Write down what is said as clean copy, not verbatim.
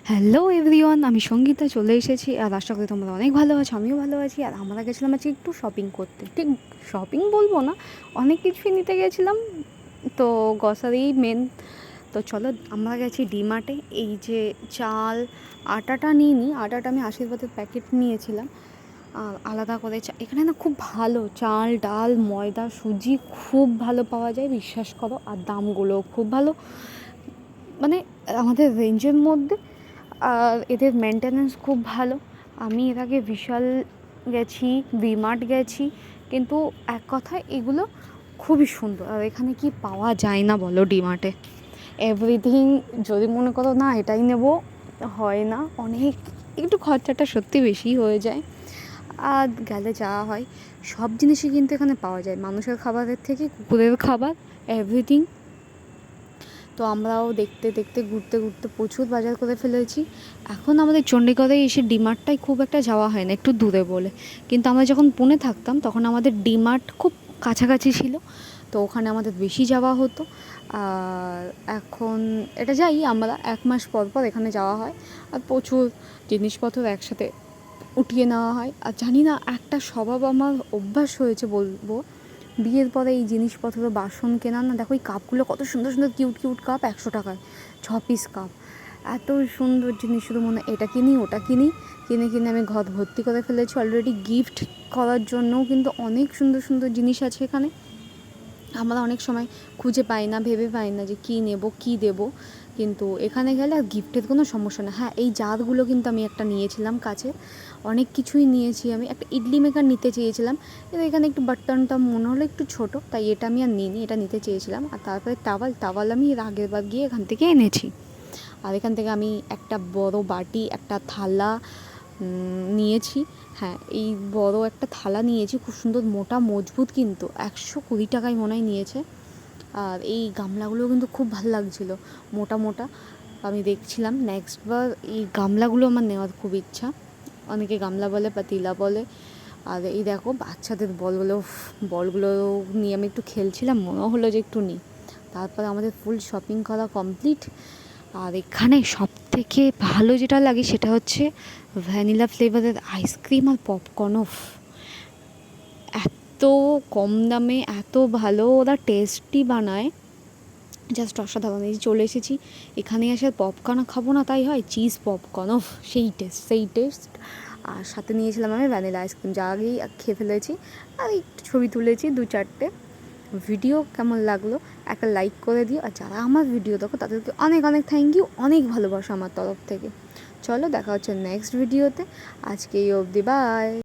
Hello everyone, আমি সঙ্গীতা চলে এসেছি। আর আশা করি তোমরা অনেক ভালো আছো, আমিও ভালো আছি। আর আমরা গেছিলাম আজকে একটু শপিং করতে। ঠিক শপিং বলবো না, অনেক কিছুই নিতে গেছিলাম, তো গ্রসারি মেন। তো চলো আমরা গেছি ডিমার্টে। এই যে চাল, আটাটা নিইনি, আটাটা আমি আশীর্বাদের প্যাকেট নিয়েছিলাম। আর আলাদা করে এখানে না খুব ভালো চাল, ডাল, ময়দা, সুজি খুব ভালো পাওয়া যায়, বিশ্বাস করো। আর দামগুলো খুব ভালো, মানে আমাদের রেঞ্জের মধ্যে। আর এদের মেনটেন্যান্স খুব ভালো। আমি এর আগে বিশাল গেছি, ভিমার্ট গেছি, কিন্তু এক কথায় এগুলো খুবই সুন্দর। আর এখানে কি পাওয়া যায় না বলো ডিমার্টে? এভরিথিং। যদি মনে করো না এটাই নেব, হয় না, অনেক একটু খরচাটা সত্যি বেশি হয়ে যায়। আর গেলে যাওয়া হয়, সব জিনিসই কিন্তু এখানে পাওয়া যায়, মানুষের খাবারের থেকে কুকুরের খাবার, এভরিথিং। তো আমরাও দেখতে দেখতে ঘুরতে ঘুরতে প্রচুর বাজার করে ফেলেছি। এখন আমাদের চণ্ডীগড়ে এসে ডিমার্টটাই খুব একটা যাওয়া হয় না, একটু দূরে বলে। কিন্তু আমরা যখন পুনে থাকতাম তখন আমাদের ডিমার্ট খুব কাছাকাছি ছিল, তো ওখানে আমাদের বেশি যাওয়া হতো। আর এখন এটা যাই আমরা 1 মাস পর পর, এখানে যাওয়া হয়। আর প্রচুর জিনিসপত্র একসাথে উঠিয়ে নেওয়া হয়। আর জানি না, একটা স্বভাব আমার অভ্যাস হয়েছে বলবো, বিয়ের পরে এই জিনিসপত্র বাসন কেনা না। দেখো এই কাপগুলো কত সুন্দর সুন্দর কিউট কিউট কাপ, 100 টাকায় 6 পিস কাপ, এত সুন্দর জিনিস। শুধু মনে এটা কিনি ওটা কিনি, কিনে কিনে আমি ঘর ভর্তি করে ফেলেছি অলরেডি। গিফট করার জন্যও কিন্তু অনেক সুন্দর সুন্দর জিনিস আছে এখানে। আমরা অনেক সময় খুঁজে পাই না, ভেবে পাই না যে কী নেব কী দেবো, কিন্তু এখানে গেলে আর গিফটের কোনো সমস্যা না। হ্যাঁ, এই জারগুলো কিন্তু আমি একটা নিয়েছিলাম কাছে, অনেক কিছুই নিয়েছি। আমি একটা ইডলি মেকার নিতে চেয়েছিলাম, কিন্তু এখানে একটু বাটনটা মনে হলো একটু ছোটো, তাই এটা আমি আর নিইনি, এটা নিতে চেয়েছিলাম। আর তারপরে টাওয়াল আমি এর আগের বার গিয়ে এখান থেকে এনেছি। আর এখান থেকে আমি একটা বড় বাটি, একটা থালা নিয়েছি। হ্যাঁ, এই বড় একটা থালা নিয়েছি, খুব সুন্দর মোটা মজবুত, কিন্তু 120 টাকায় মনে হয় নিয়েছে। আর এই গামলাগুলো কিন্তু খুব ভালো লাগছিলো, মোটা মোটা। আমি দেখছিলাম নেক্সট বার এই গামলাগুলো আমার নেওয়ার খুব ইচ্ছা। অনেকে গামলা বলে, পাতিলা বলে। আর এই দেখো বাচ্চাদের বলগুলো নিয়ে আমি একটু খেলছিলাম, মনে হলো যে একটু নিই। তারপর আমাদের ফুল শপিং করা কমপ্লিট। আর এখানে সবথেকে ভালো যেটা লাগে সেটা হচ্ছে ভ্যানিলা ফ্লেভারের আইসক্রিম আর পপকর্ন। এত কম দামে এত ভালো ওরা টেস্টি বানায়, জাস্ট অসাধারণ। এই চলে এসেছি, এখানে এসে পপকর্ন খাবো না তাই হয়, চিজ পপকর্ন, সেই টেস্ট। আর সাথে নিয়েছিলাম আমি ভ্যানিলা আইসক্রিম, যা আগেই খেয়ে ফেলেছি। আর একটু ছবি তুলেছি 2-4টে। ভিডিও কেমন লাগলো একটা লাইক করে দিও। আর যারা আমার ভিডিও দেখো তাদেরকে অনেক অনেক থ্যাংক ইউ, অনেক ভালোবাসা আমার তরফ থেকে। চলো দেখা হচ্ছে নেক্সট ভিডিওতে। আজকে এই অবধি, বাই।